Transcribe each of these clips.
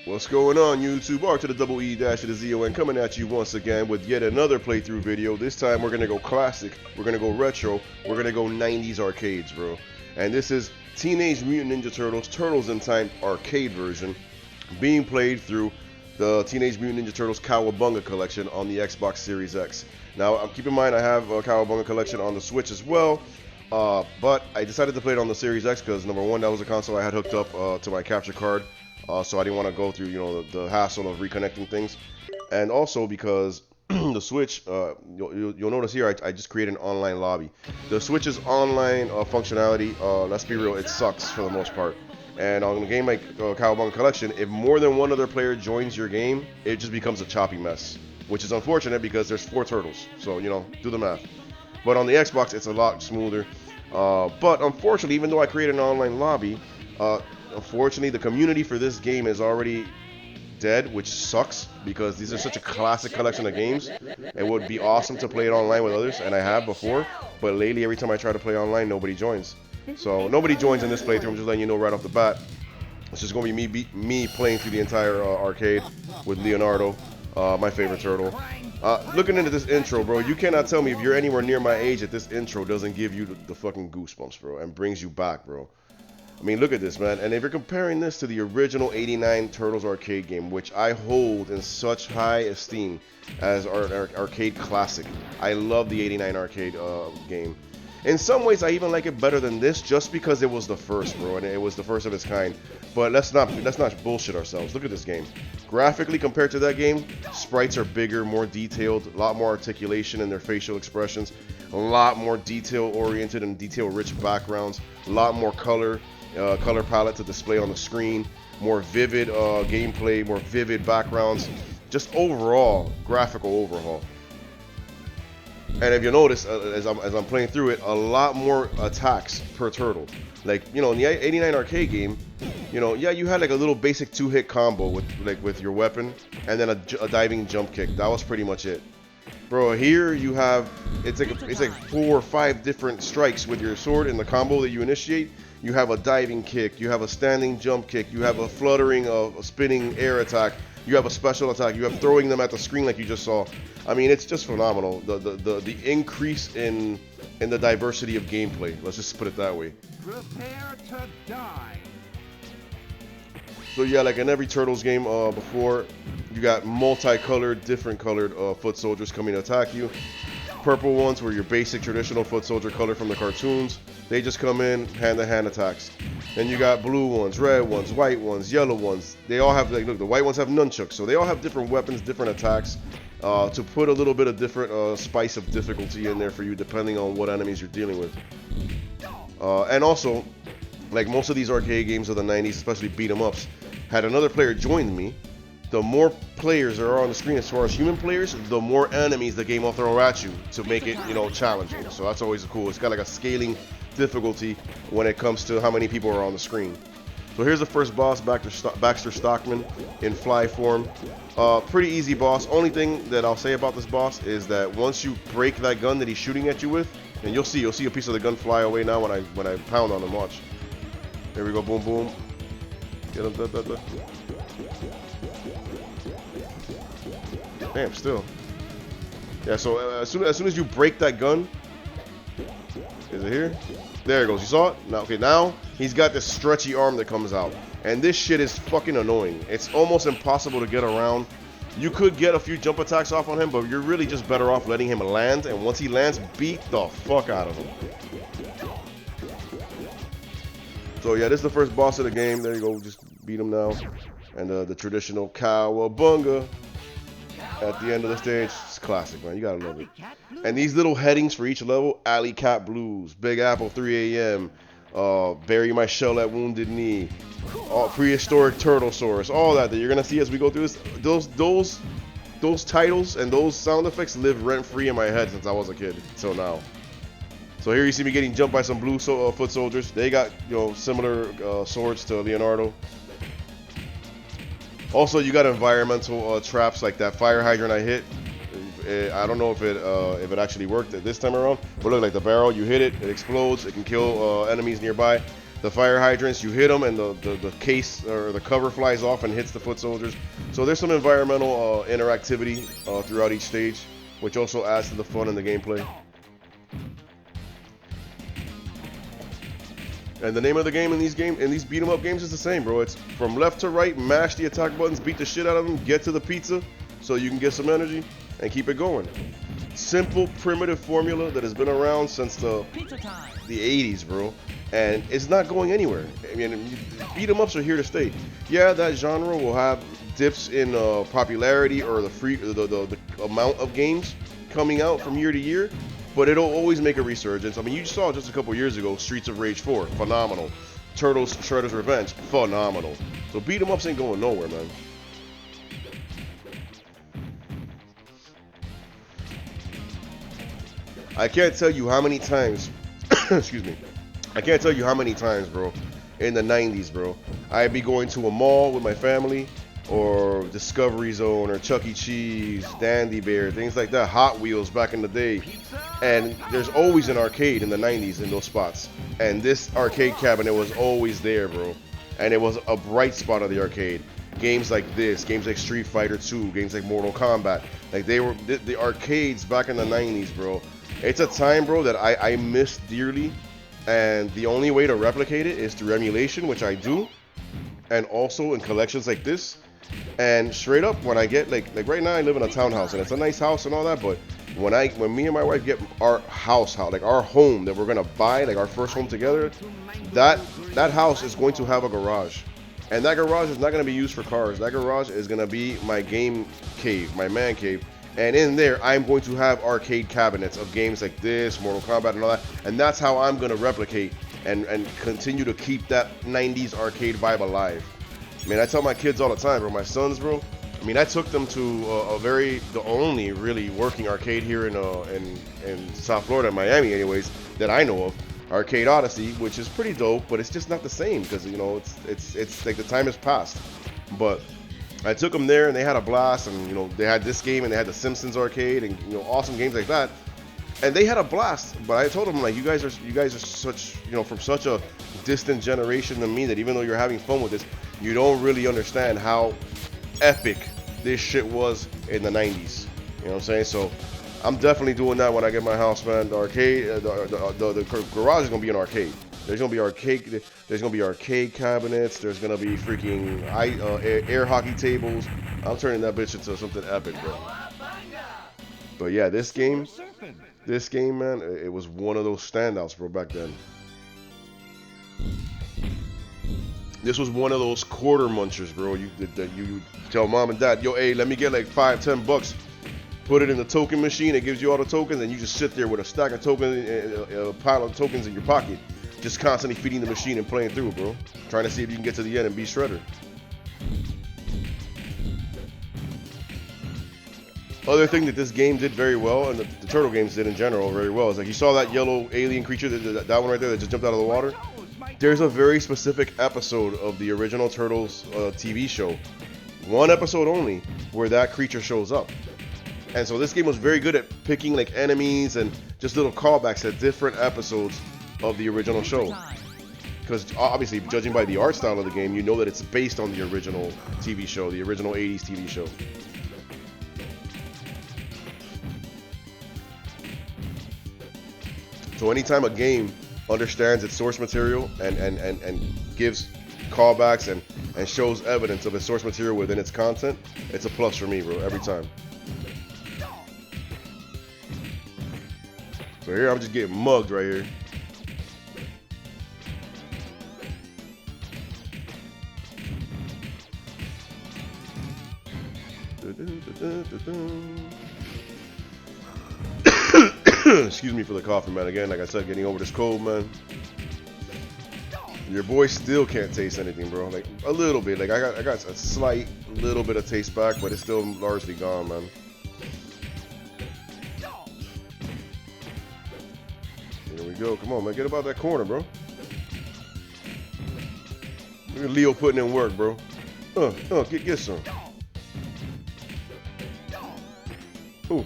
What's going on, YouTube? R to the double E dash to the ZON coming at you once again with yet another playthrough video. This time we're gonna go classic, we're gonna go retro, we're gonna go 90s arcades, bro. And this is Teenage Mutant Ninja Turtles, Turtles in Time arcade version, being played through the Teenage Mutant Ninja Turtles Cowabunga collection on the Xbox Series X. Now, keep in mind I have a Cowabunga collection on the Switch as well, but I decided to play it on the Series X because number one, that was a console I had hooked up to my capture card. So I didn't want to go through, the hassle of reconnecting things, and also because the Switch, you'll notice here, I just created an online lobby. The Switch's online functionality, let's be real, it sucks for the most part. And on a game like Cowabunga Collection, if more than one other player joins your game, it just becomes a choppy mess, which is unfortunate because there's 4 turtles. So do the math. But on the Xbox, it's a lot smoother. But unfortunately, even though I created an online lobby, unfortunately, the community for this game is already dead, which sucks because these are such a classic collection of games. It would be awesome to play it online with others, and I have before, but lately every time I try to play online, nobody joins. So nobody joins in this playthrough. I'm just letting you know right off the bat. It's just going to be me playing through the entire arcade with Leonardo, my favorite turtle. Looking into this intro, bro, you cannot tell me if you're anywhere near my age that this intro doesn't give you the fucking goosebumps, bro, and brings you back, bro. I mean, look at this, man. And if you're comparing this to the original '89 Turtles arcade game, which I hold in such high esteem as our arcade classic, I love the '89 arcade game. In some ways, I even like it better than this, just because it was the first, bro, and it was the first of its kind. But let's not bullshit ourselves. Look at this game. Graphically, compared to that game, sprites are bigger, more detailed, a lot more articulation in their facial expressions, a lot more detail-oriented and detail-rich backgrounds, a lot more color palette to display on the screen, more vivid gameplay, more vivid backgrounds, just overall graphical overhaul. And if you notice, as I'm playing through it, a lot more attacks per turtle. Like, in the '89 arcade game, yeah, you had like a little basic 2-hit combo with your weapon, and then a diving jump kick. That was pretty much it. Bro, here you have it's like 4 or 5 different strikes with your sword in the combo that you initiate. You have a diving kick, you have a standing jump kick, you have a fluttering a spinning air attack, you have a special attack, you have throwing them at the screen like you just saw. I mean, it's just phenomenal. The increase in the diversity of gameplay. Let's just put it that way. Prepare to die. So yeah, like in every Turtles game before, you got multicolored, different colored foot soldiers coming to attack you. Purple ones were your basic traditional foot soldier color from the cartoons. They just come in hand-to-hand attacks. Then you got blue ones, red ones, white ones, yellow ones. They all have, look, the white ones have nunchucks, so they all have different weapons, different attacks, to put a little bit of different spice of difficulty in there for you, depending on what enemies you're dealing with. And also, like most of these arcade games of the '90s, especially beat 'em ups, had another player join me. The more players there are on the screen as far as human players, the more enemies the game will throw at you to make it, challenging. So that's always cool. It's got like a scaling difficulty when it comes to how many people are on the screen. So here's the first boss, Baxter Stockman in fly form. Pretty easy boss. Only thing that I'll say about this boss is that once you break that gun that he's shooting at you with, and you'll see a piece of the gun fly away now when I pound on him. Watch. There we go. Boom, boom. Get him. Damn, still. Yeah, so as soon as you break that gun, is it here? There it goes. You saw it? Now he's got this stretchy arm that comes out, and this shit is fucking annoying. It's almost impossible to get around. You could get a few jump attacks off on him, but you're really just better off letting him land, and once he lands, beat the fuck out of him. So yeah, this is the first boss of the game. There you go. Just beat him now. And the traditional Cowabunga at the end of the stage. It's classic, man. You gotta love it. And these little headings for each level: Alley Cat Blues, Big Apple 3 a.m., Bury My Shell at Wounded Knee, Prehistoric Turtlesaurus, all that you're gonna see as we go through this. Those titles and those sound effects live rent-free in my head since I was a kid till now. So here you see me getting jumped by some blue foot soldiers. They got similar swords to Leonardo. Also, you got environmental traps like that fire hydrant I hit. I don't know if it actually worked this time around, but look, like the barrel, you hit it, it explodes, it can kill enemies nearby. The fire hydrants, you hit them and the case or the cover flies off and hits the foot soldiers. So there's some environmental interactivity throughout each stage, which also adds to the fun in the gameplay. And the name of the game in these beat 'em up games is the same, bro. It's from left to right, mash the attack buttons, beat the shit out of them, get to the pizza so you can get some energy and keep it going. Simple, primitive formula that has been around since the 80s, bro. And it's not going anywhere. I mean, beat 'em ups are here to stay. Yeah, that genre will have dips in popularity or the amount of games coming out from year to year, but it'll always make a resurgence. I mean, you saw just a couple years ago, Streets of Rage 4, phenomenal. Turtles Shredder's Revenge, phenomenal. So beat 'em ups ain't going nowhere, man. I can't tell you how many times, excuse me, I can't tell you how many times, bro, in the 90s, bro, I'd be going to a mall with my family, or Discovery Zone, or Chuck E. Cheese, Dandy Bear, things like that, Hot Wheels back in the day, and there's always an arcade in the 90s in those spots, and this arcade cabinet was always there, bro, and it was a bright spot of the arcade. Games like this, games like Street Fighter 2, games like Mortal Kombat, like they were, the arcades back in the 90s, bro. It's a time, bro, that I miss dearly, and the only way to replicate it is through emulation, which I do, and also in collections like this. And straight up, when I get like right now I live in a townhouse and it's a nice house and all that, but when me and my wife get our house, like our home that we're gonna buy, like our first home together, that house is going to have a garage, and that garage is not gonna be used for cars. That garage is gonna be my game cave, my man cave. And in there, I'm going to have arcade cabinets of games like this, Mortal Kombat and all that. And that's how I'm going to replicate and continue to keep that 90s arcade vibe alive. I mean, I tell my kids all the time, bro, my sons, bro. I mean, I took them to the only really working arcade here in South Florida, Miami anyways, that I know of. Arcade Odyssey, which is pretty dope, but it's just not the same because, you know, it's like the time has passed. But I took them there and they had a blast, and you know they had this game and they had the Simpsons arcade and you know awesome games like that, and they had a blast. But I told them, like, you guys are such, you know, from such a distant generation to me, that even though you're having fun with this, you don't really understand how epic this shit was in the 90s. You know what I'm saying? So I'm definitely doing that when I get my house, man. The arcade, the garage is gonna be an arcade. There's gonna be arcade. There's gonna be arcade cabinets. There's gonna be freaking air hockey tables. I'm turning that bitch into something epic, bro. But yeah, this game, man, it was one of those standouts, bro, back then. This was one of those quarter munchers, bro. You tell mom and dad, yo, hey, let me get like $5-10. Put it in the token machine. It gives you all the tokens, and you just sit there with a stack of tokens, a pile of tokens in your pocket. Just constantly feeding the machine and playing through, bro. Trying to see if you can get to the end and be Shredder. Other thing that this game did very well, and the Turtle games did in general very well, is like you saw that yellow alien creature, that one right there that just jumped out of the water. There's a very specific episode of the original Turtles TV show, one episode only, where that creature shows up. And so this game was very good at picking like enemies and just little callbacks at different episodes of the original show, because obviously, judging by the art style of the game, you know that it's based on the original TV show, the original 80s TV show. So anytime a game understands its source material and gives callbacks and shows evidence of its source material within its content, it's a plus for me, bro, every time. So here I'm just getting mugged right here. Excuse me for the coffee, man. Again, like I said, getting over this cold, man. Your boy still can't taste anything, bro. Like a little bit. Like I got a slight little bit of taste back, but it's still largely gone, man. Here we go. Come on, man. Get about that corner, bro. Look at Leo putting in work, bro. Get some. Ooh.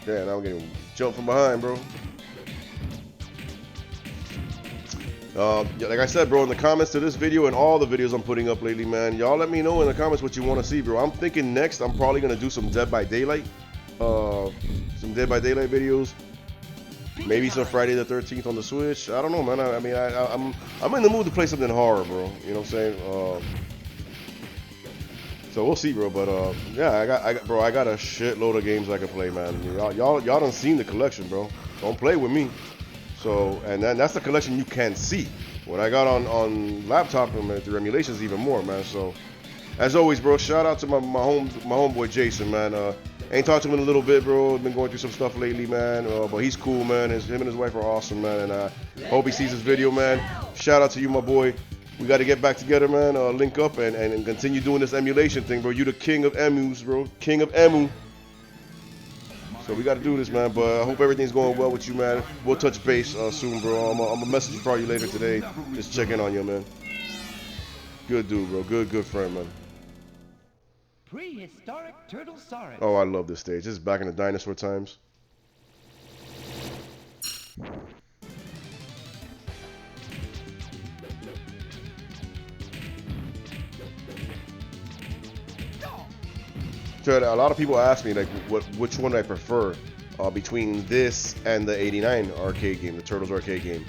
Damn, now I'm getting jumped from behind, bro. Like I said, bro, in the comments to this video and all the videos I'm putting up lately, man, y'all let me know in the comments what you want to see, bro. I'm thinking next I'm probably gonna do some Dead by Daylight, videos. Maybe some Friday the 13th on the Switch. I don't know, man. I'm in the mood to play something horror, bro. You know what I'm saying? So we'll see, bro. But yeah, I got a shitload of games I can play, man. Y'all done seen the collection, bro. Don't play with me. So, and then that's the collection you can see. What I got on laptop and through emulations even more, man. So, as always, bro, shout out to my homeboy Jason, man. Ain't talked to him in a little bit, bro. Been going through some stuff lately, man. But he's cool, man. Him and his wife are awesome, man. And hope he sees this video, man. Shout out to you, my boy. We got to get back together, man. Link up and continue doing this emulation thing, bro. You the king of emus, bro. King of emu. So we got to do this, man. But I hope everything's going well with you, man. We'll touch base soon, bro. I'm gonna message you probably later today. Just check in on you, man. Good dude, bro. Good friend, man. Prehistoric Turtlesaurus. Oh, I love this stage. This is back in the dinosaur times. So a lot of people ask me like which one I prefer between this and the '89 arcade game, the Turtles arcade game.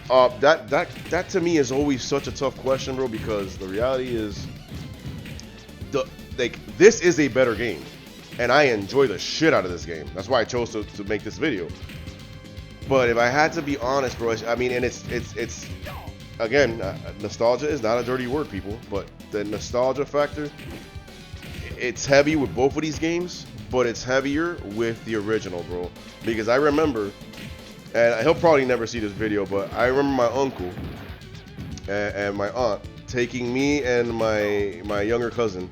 That to me is always such a tough question, bro, because the reality is this is a better game, and I enjoy the shit out of this game. That's why I chose to make this video. But if I had to be honest, bro, I mean, and it's again, nostalgia is not a dirty word, people, but the nostalgia factor, it's heavy with both of these games, but it's heavier with the original, bro. Because I remember, and he'll probably never see this video, but I remember my uncle and my aunt taking me and my younger cousin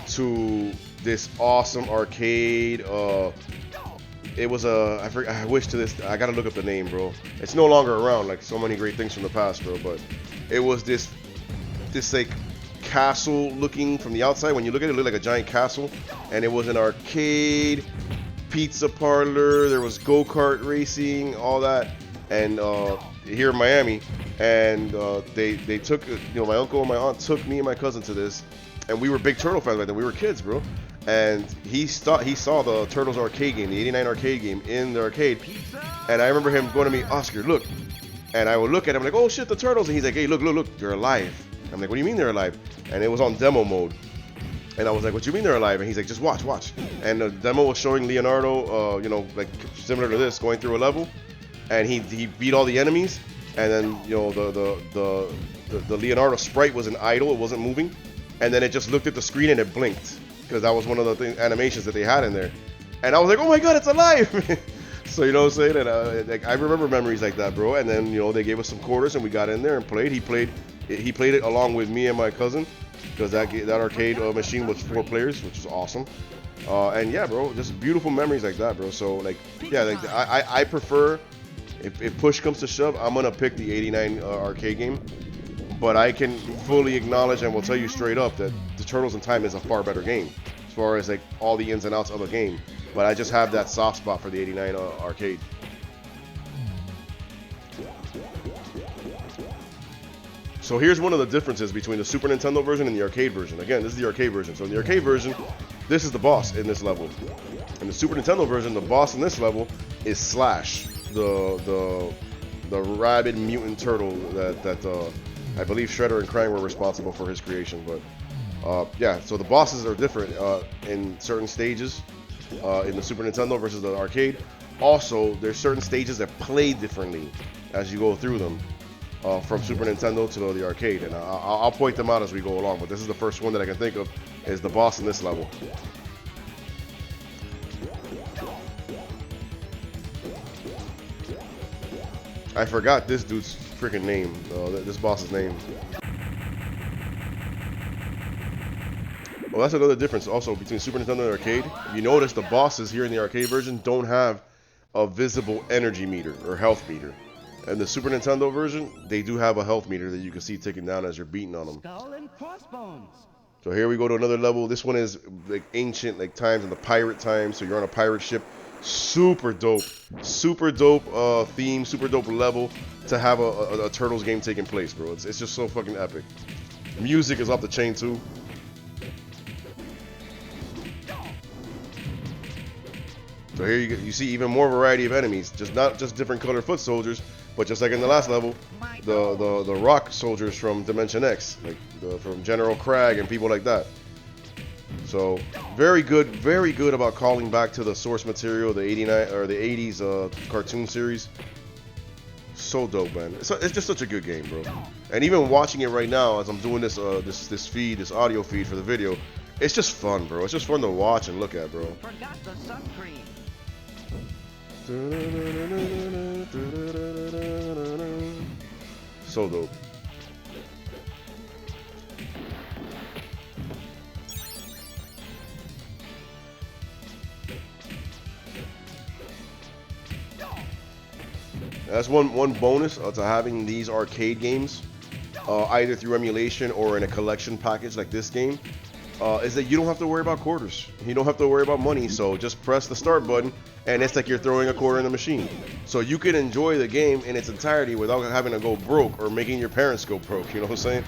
to this awesome arcade. It was I wish to this, I gotta look up the name, bro. It's no longer around, like so many great things from the past, bro. But it was this like castle looking from the outside. When you look at it, it looked like a giant castle, and it was an arcade, pizza parlor. There was go-kart racing, all that, and here in Miami. And they took, you know, my uncle and my aunt took me and my cousin to this, and we were big Turtle fans back then. We were kids, bro. And he saw the Turtles arcade game, the '89 arcade game in the arcade, and I remember him going to me, Oscar, look. And I would look at him like, oh shit, the Turtles. And he's like, hey, look, they're alive. I'm like, what do you mean they're alive? And it was on demo mode. And I was like, what do you mean they're alive? And he's like, just watch. And the demo was showing Leonardo, you know, like similar to this, going through a level, and he beat all the enemies. And then, you know, the Leonardo sprite was an idle, it wasn't moving. And then it just looked at the screen and it blinked, because that was one of the animations that they had in there. And I was like, oh my god, it's alive! So, you know what I'm saying? And like, I remember memories like that, bro. And then, you know, they gave us some quarters and we got in there and played. He played it along with me and my cousin, because that arcade machine was 4 players, which was awesome. And yeah, bro, just beautiful memories like that, bro. So, like, yeah, like, I prefer, if push comes to shove, I'm gonna pick the '89 arcade game. But I can fully acknowledge and will tell you straight up that the Turtles in Time is a far better game, as far as like all the ins and outs of a game. But I just have that soft spot for the '89 arcade. So here's one of the differences between the Super Nintendo version and the arcade version. Again, this is the arcade version. So in the arcade version, this is the boss in this level. In the Super Nintendo version, the boss in this level is Slash, the rabid mutant turtle that I believe Shredder and Krang were responsible for his creation. But yeah, so the bosses are different in certain stages in the Super Nintendo versus the arcade. Also, there's certain stages that play differently as you go through them. From Super Nintendo to the arcade, and I'll point them out as we go along, but this is the first one that I can think of is the boss in this level. I forgot this dude's freaking name, this boss's name. Well, that's another difference also between Super Nintendo and arcade. If you notice, the bosses here in the arcade version don't have a visible energy meter or health meter. And the Super Nintendo version, they do have a health meter that you can see ticking down as you're beating on them. Skull and crossbones. So here we go to another level. This one is like ancient, like times in the pirate times. So you're on a pirate ship Super dope theme, super dope level to have a Turtles game taking place, bro. It's just so fucking epic. Music is off the chain too. So here you see even more variety of enemies, not just different colored foot soldiers, but just like in the last level, the rock soldiers from Dimension X, like from General Crag and people like that. So very good about calling back to the source material, the 89 or the 80s cartoon series. So dope, man. It's just such a good game, bro. And even watching it right now as I'm doing this this audio feed for the video, it's just fun, bro. It's just fun to watch and look at, bro. Forgot the sun cream. So dope. That's one bonus to having these arcade games, either through emulation or in a collection package like this game, is that you don't have to worry about quarters. You don't have to worry about money, so just press the start button, and it's like you're throwing a quarter in the machine. So you can enjoy the game in its entirety without having to go broke or making your parents go broke, you know what I'm saying?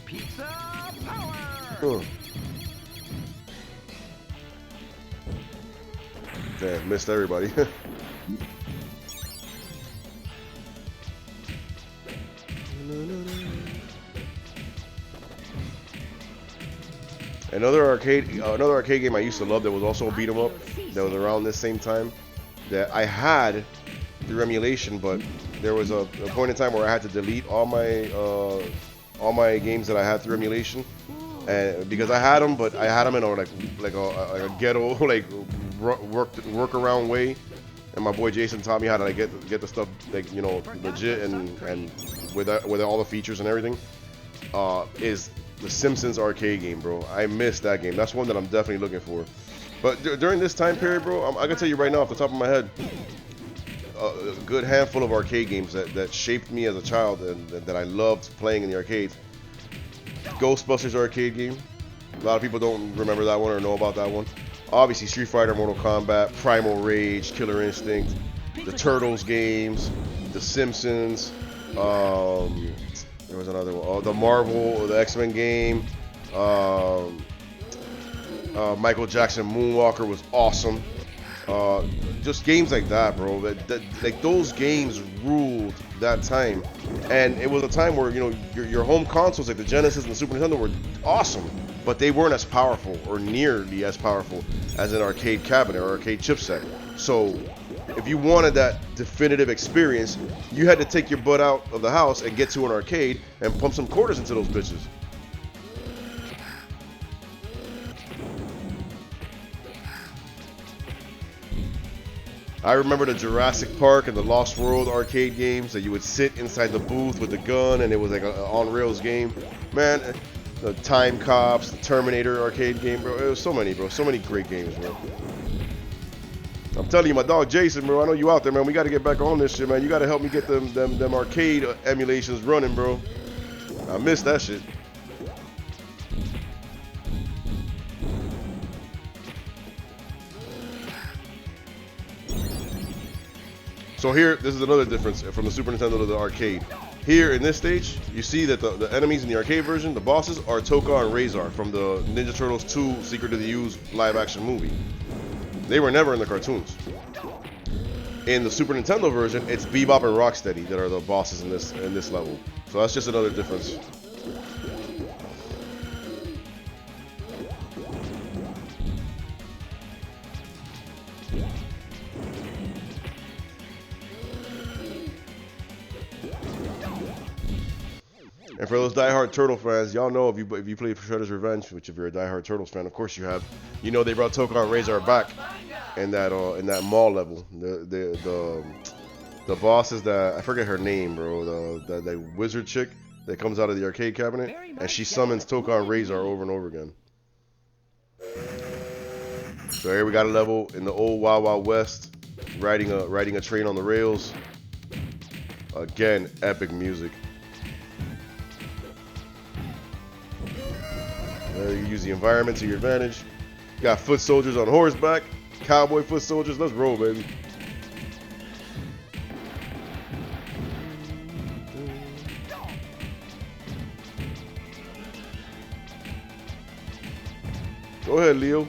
Pizza power. Damn, missed everybody. Another arcade game I used to love that was also a beat 'em up that was around this same time that I had through emulation, but there was a point in time where I had to delete all my games that I had through emulation, and because I had them, but I had them in a ghetto like workaround way, and my boy Jason taught me how to get the stuff like, you know, legit and with all the features and everything. Is the Simpsons arcade game, bro. I missed that game. That's one that I'm definitely looking for. But during this time period, bro, I can tell you right now off the top of my head, a good handful of arcade games that shaped me as a child and that I loved playing in the arcades. Ghostbusters arcade game. A lot of people don't remember that one or know about that one. Obviously, Street Fighter, Mortal Kombat, Primal Rage, Killer Instinct, the Turtles games, the Simpsons. There was another one. Oh, the Marvel, the X-Men game. Michael Jackson Moonwalker was awesome. Just games like that, bro. Like those games ruled that time, and it was a time where, you know, your home consoles like the Genesis and the Super Nintendo were awesome, but they weren't as powerful or nearly as powerful as an arcade cabinet or arcade chipset. So if you wanted that definitive experience, you had to take your butt out of the house and get to an arcade and pump some quarters into those bitches. I remember the Jurassic Park and the Lost World arcade games that you would sit inside the booth with the gun and it was like an on-rails game. Man, the Time Cops, the Terminator arcade game, bro. It was so many, bro. So many great games, bro. I'm telling you, my dog Jason, bro, I know you out there, man. We got to get back on this shit, man. You got to help me get them arcade emulations running, bro. I missed that shit. So here, this is another difference from the Super Nintendo to the arcade. Here in this stage, you see that the enemies in the arcade version, the bosses, are Toka and Razor from the Ninja Turtles 2 Secret of the Ooze live-action movie. They were never in the cartoons. In the Super Nintendo version, it's Bebop and Rocksteady that are the bosses in this level. So that's just another difference. And for those diehard Turtle fans, y'all know if you played Shredder's Revenge, which if you're a diehard Turtles fan, of course you have, you know they brought Toka and Razor back in that mall level. The boss is that, I forget her name, bro. The wizard chick that comes out of the arcade cabinet, and she summons Toka and Razor over and over again. So here we got a level in the old Wild Wild West, riding a train on the rails. Again, epic music. You use the environment to your advantage. You got foot soldiers on horseback, cowboy foot soldiers. Let's roll, baby. Go ahead, Leo.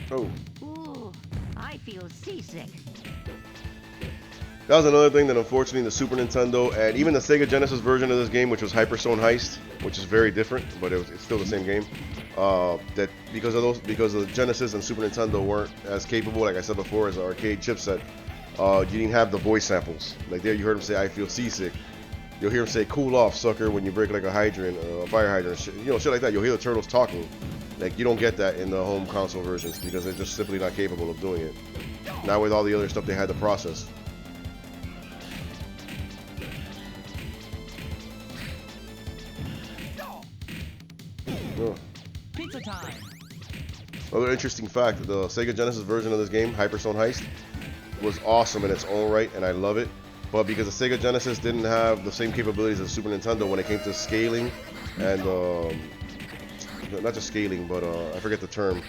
Oh. Ooh, I feel seasick. That was another thing that unfortunately the Super Nintendo and even the Sega Genesis version of this game, which was Hyperstone Heist, which is very different, but it's still the same game. That because the Genesis and Super Nintendo weren't as capable, like I said before, as an arcade chipset, you didn't have the voice samples. Like there, you heard him say, "I feel seasick." You'll hear him say, "Cool off, sucker," when you break like a hydrant, a fire hydrant, shit, shit like that. You'll hear the turtles talking. Like you don't get that in the home console versions because they're just simply not capable of doing it. Now with all the other stuff they had to process. Pizza time. Another interesting fact, the Sega Genesis version of this game, Hyperstone Heist, was awesome in its own right, and I love it. But because the Sega Genesis didn't have the same capabilities as the Super Nintendo when it came to scaling and not just scaling, but I forget the term.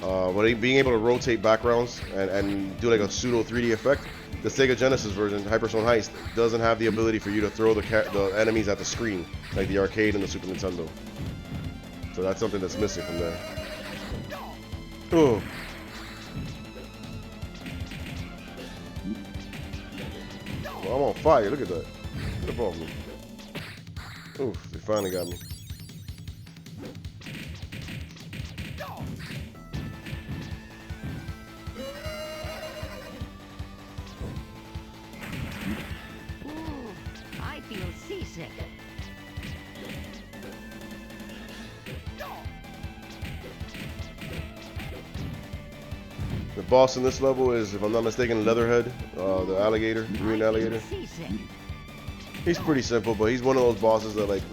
But being able to rotate backgrounds and do like a pseudo 3D effect, the Sega Genesis version, Hyperstone Heist, doesn't have the ability for you to throw the enemies at the screen like the arcade and the Super Nintendo. So that's something that's missing from there. Oh. Well, I'm on fire. Look at that. Get up off me. Oof, they finally got me. Ooh, I feel seasick. The boss in this level is, if I'm not mistaken, Leatherhead, the alligator, green alligator. Seasick. He's pretty simple, but he's one of those bosses that like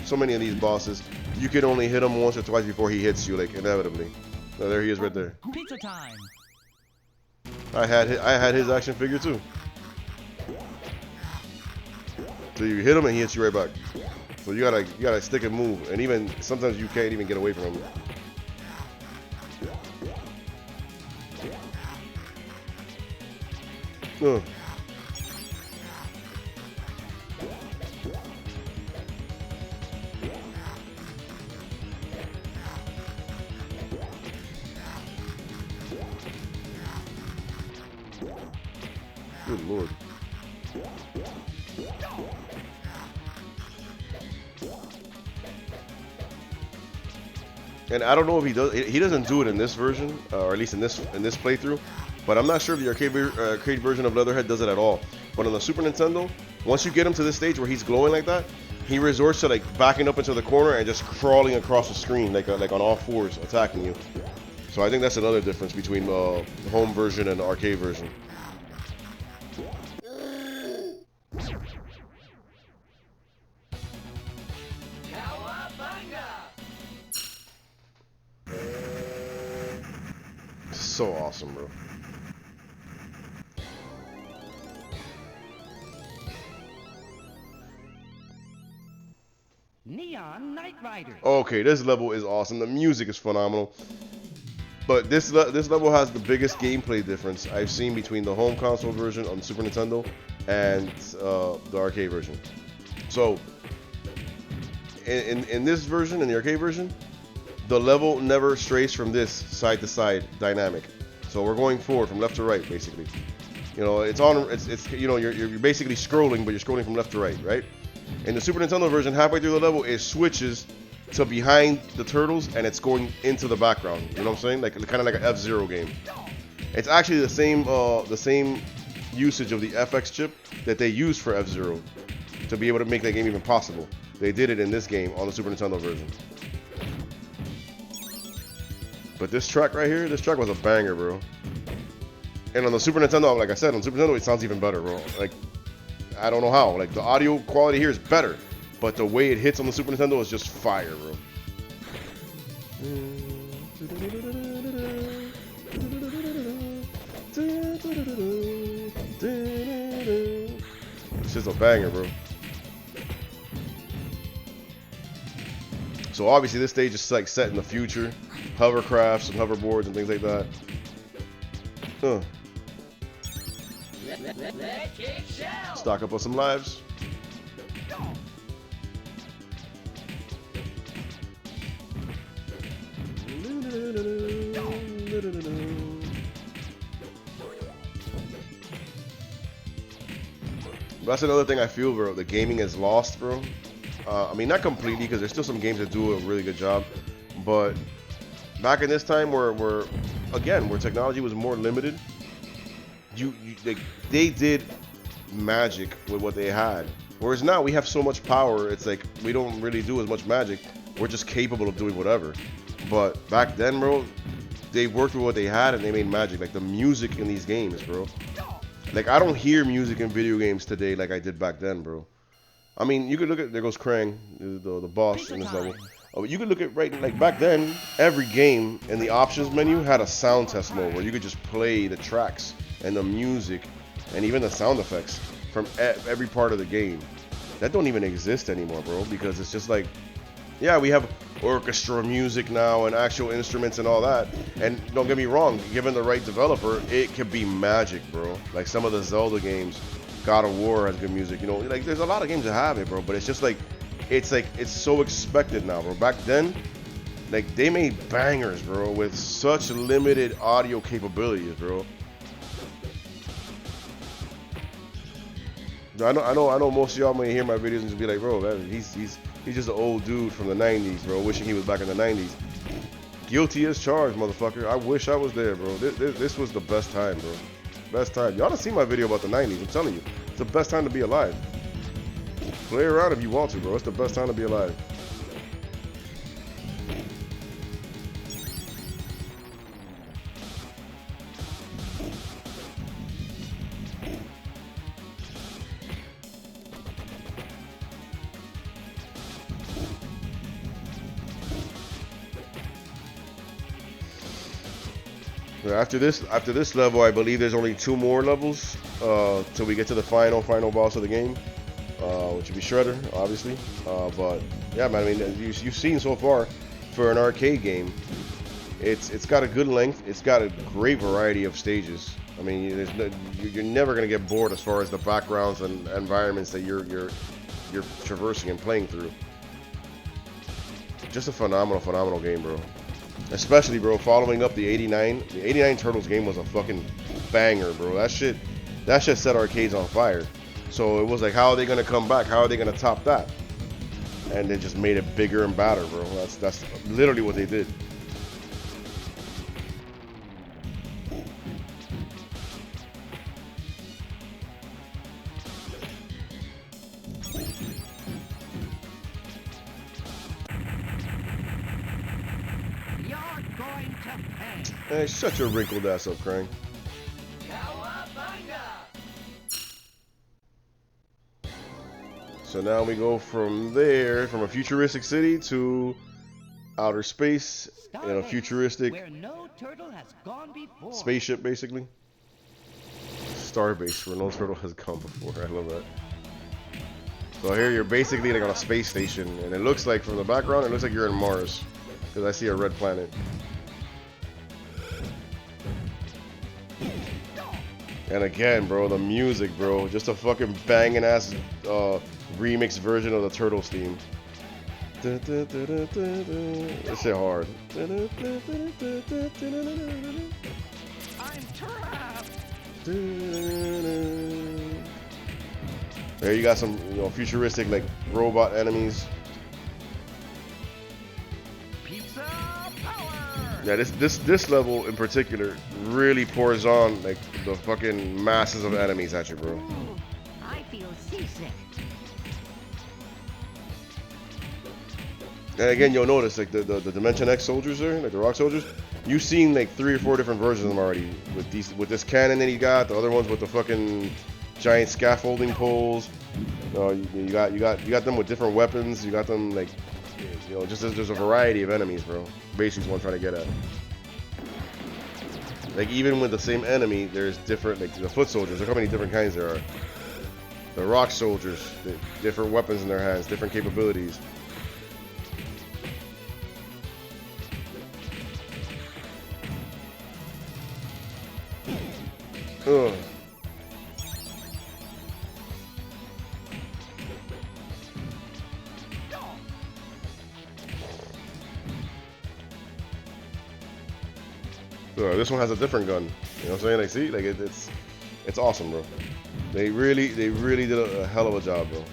so many of these bosses, you can only hit him once or twice before he hits you, like inevitably. So there he is right there. Pizza time. I had his action figure too. So you hit him and he hits you right back. So you gotta stick and move, and even sometimes you can't even get away from him. Good lord. And I don't know if he does. He doesn't do it in this version, or at least in this playthrough. But I'm not sure if the arcade version of Leatherhead does it at all. But on the Super Nintendo, once you get him to this stage where he's glowing like that, he resorts to like backing up into the corner and just crawling across the screen like on all fours, attacking you. So I think that's another difference between the home version and the arcade version. So awesome, bro. Neon Knight Rider. Okay, this level is awesome. The music is phenomenal. But this level has the biggest gameplay difference I've seen between the home console version on the Super Nintendo and the arcade version. So, in this version, in the arcade version, the level never strays from this side to side dynamic. So we're going forward from left to right, basically. You know, it's you know, you're basically scrolling, but you're scrolling from left to right, right? In the Super Nintendo version, halfway through the level, it switches to behind the turtles, and it's going into the background. You know what I'm saying? Like kind of like an F-Zero game. It's actually the same usage of the FX chip that they used for F-Zero to be able to make that game even possible. They did it in this game on the Super Nintendo version. But this track right here, this track was a banger, bro. And on the Super Nintendo, like I said, on Super Nintendo, it sounds even better, bro. Like, I don't know how. Like, the audio quality here is better, but the way it hits on the Super Nintendo is just fire, bro. It's just a banger, bro. So obviously this stage is like set in the future. Hovercrafts and hoverboards and things like that. Stock up on some lives. That's another thing I feel, bro. The gaming is lost, bro. I mean, not completely, because there's still some games that do a really good job. But back in this time, where technology was more limited, they did magic with what they had. Whereas now we have so much power, it's like we don't really do as much magic. We're just capable of doing whatever. But back then, bro, they worked with what they had and they made magic. Like the music in these games, bro. Like I don't hear music in video games today like I did back then, bro. I mean, you could look at, there goes Krang, the boss in this level. Oh, you could look at like back then, every game in the options menu had a sound test mode where you could just play the tracks and the music and even the sound effects from every part of the game. That don't even exist anymore, bro, because it's just like, yeah, we have orchestra music now and actual instruments and all that. And don't get me wrong, given the right developer, it could be magic, bro. Like some of the Zelda games, God of War has good music, you know, like there's a lot of games that have it, bro, but it's just like it's so expected now, bro. Back then, like they made bangers, bro, with such limited audio capabilities, bro. I know most of y'all may hear my videos and just be like, bro, man, he's just an old dude from the 90s, bro, wishing he was back in the 90s. Guilty as charged, motherfucker. I wish I was there, bro. This was the best time, bro. Best time. Y'all done seen my video about the 90s. I'm telling you, it's the best time to be alive. Play around if you want to, bro. It's the best time to be alive. After this level, I believe there's only 2 more levels till we get to the final boss of the game, which would be Shredder, obviously. But yeah, man, I mean, you've seen so far for an arcade game, it's got a good length. It's got a great variety of stages. I mean, you're never gonna get bored as far as the backgrounds and environments that you're traversing and playing through. Just a phenomenal game, bro. Especially, bro, following up the 89 Turtles game was a fucking banger, bro. That shit set arcades on fire. So it was like, how are they gonna come back? How are they gonna top that? And they just made it bigger and badder, bro. That's literally what they did. Hey, shut your wrinkled ass up, Krang. So now we go from there, from a futuristic city to outer space in a futuristic spaceship, basically. Starbase, where no turtle has gone before. I love that. So here you're basically like on a space station, and it looks like from the background, it looks like you're in Mars, because I see a red planet. And again, bro, the music, bro, just a fucking banging ass remix version of the Turtles theme. This shit hard. I'm trapped. There you got some, you know, futuristic like robot enemies. Yeah, this level in particular really pours on like the fucking masses of enemies at you, bro. Ooh, I feel seasick. And again, you'll notice like the Dimension X soldiers there, like the rock soldiers. You've seen like 3 or 4 different versions of them already. With this cannon that he got, the other ones with the fucking giant scaffolding poles. You got them with different weapons. You got them like, you know, just there's a variety of enemies, bro. Basically, is what I'm trying to get at. Like even with the same enemy, there's different, like the foot soldiers. Look how many different kinds there are. The rock soldiers, different weapons in their hands, different capabilities. Ugh. This one has a different gun. You know what I'm saying? Like, see, like it's awesome, bro. They really did a hell of a job, bro.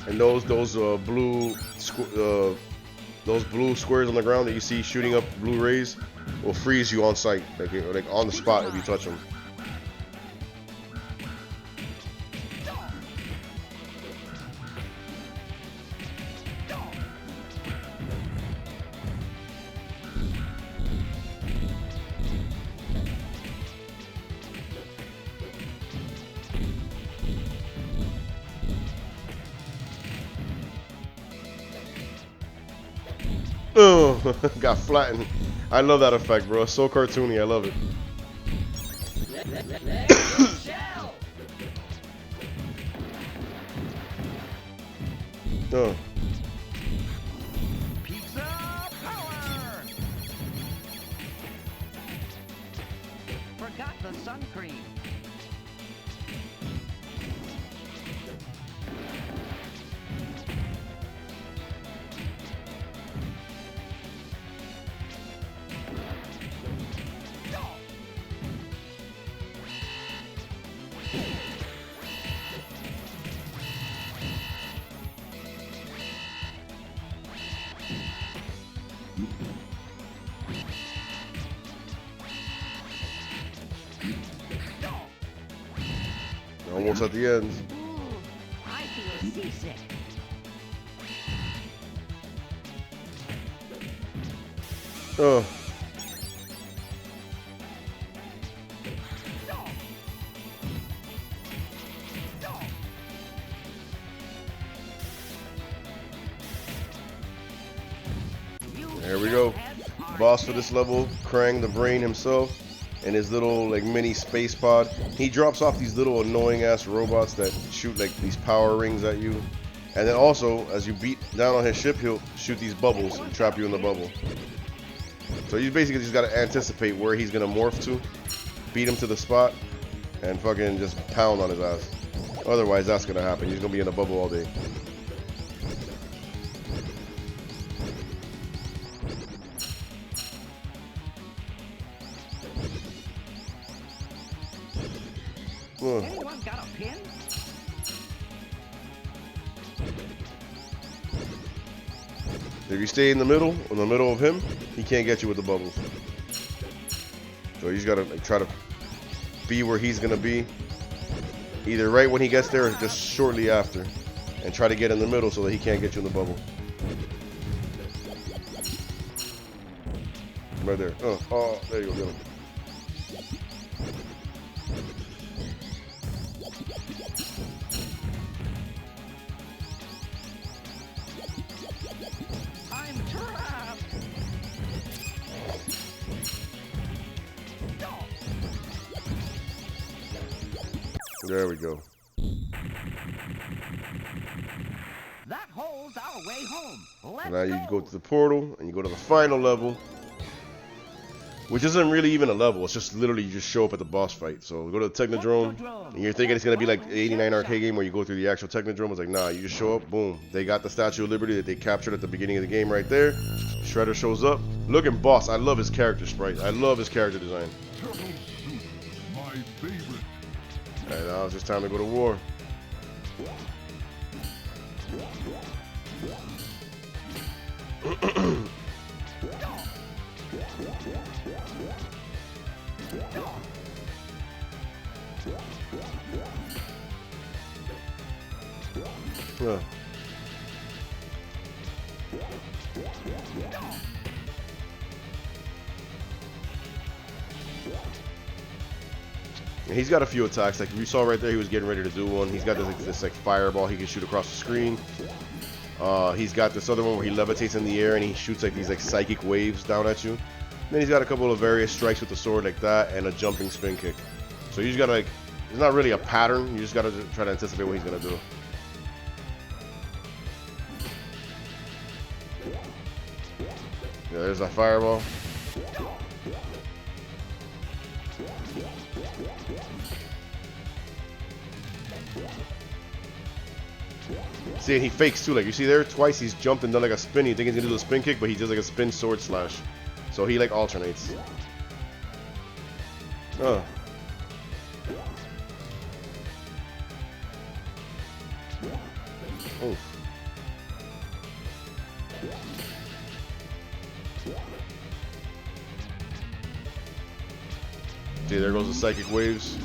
And those blue squares on the ground that you see shooting up blue rays will freeze you on sight, like on the spot if you touch them. Oh, got flattened. I love that effect, bro. It's so cartoony. I love it. Oh. Pizza power! Forgot the sun cream. Almost at the end. Ooh, I feel seasick. Oh. There we go. Boss for this level, Krang the Brain himself, and his little like mini space pod. He drops off these little annoying ass robots that shoot like these power rings at you. And then also, as you beat down on his ship, he'll shoot these bubbles and trap you in the bubble. So you basically just gotta anticipate where he's gonna morph to, beat him to the spot, and fucking just pound on his ass. Otherwise, that's gonna happen. He's gonna be in a bubble all day. Anyone got a pin? If you stay in the middle of him, he can't get you with the bubbles. So you just gotta like, try to be where he's gonna be, either right when he gets there or just shortly after, and try to get in the middle so that he can't get you in the bubble. Right there. Oh, there you go. Get him. I'm trapped. There we go. That holds our way home. Let's Now you go to the portal and you go to the final level. which isn't really even a level. It's just literally you just show up at the boss fight. So go to the Technodrome, and you're thinking it's gonna be like the '89 arcade game where you go through the actual Technodrome. It's like, nah, you just show up, boom. They got the Statue of Liberty that they captured at the beginning of the game right there. Shredder shows up. Looking boss. I love his character sprite. I love his character design. My favorite. And now it's just time to go to war. And he's got a few attacks. Like we saw right there, he was getting ready to do one. He's got this like fireball he can shoot across the screen. He's got this other one where he levitates in the air and he shoots like these like psychic waves down at you. And then he's got a couple of various strikes with the sword like that and a jumping spin kick. So you just gotta like, it's not really a pattern. You just gotta try to anticipate what he's gonna do. Yeah, there's that fireball. See, and he fakes too. Like you see there, twice he's jumped and done like a spin. You think he's gonna do the spin kick, but he does like a spin sword slash. So he like alternates. Oh. Oof. See, there goes the psychic waves.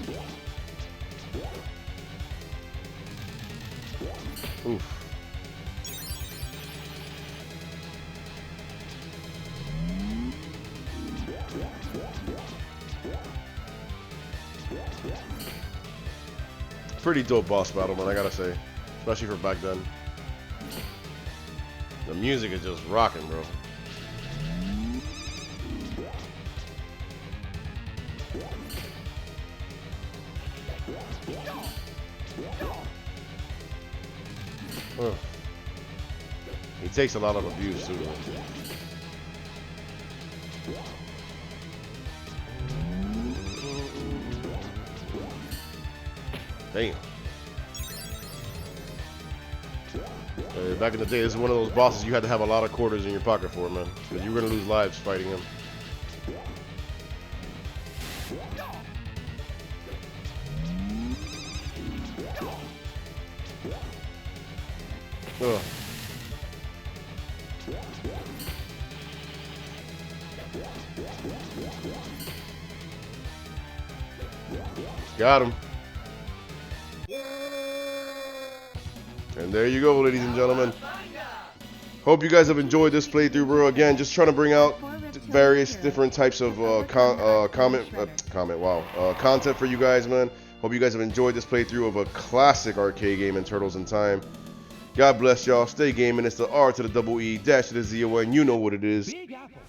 Oof. Pretty dope boss battle, man, I gotta say. Especially for back then. The music is just rocking, bro. He takes a lot of abuse too. Damn. Back in the day, this is one of those bosses you had to have a lot of quarters in your pocket for, man. Because you were going to lose lives fighting him. Ugh. Got him. And there you go, ladies and gentlemen. Hope you guys have enjoyed this playthrough, bro. Again, just trying to bring out various different types of content for you guys, man. Hope you guys have enjoyed this playthrough of a classic arcade game in Turtles in Time. God bless y'all. Stay gaming. It's the R to the double E dash to the Z-O-N. You know what it is. Big Apple.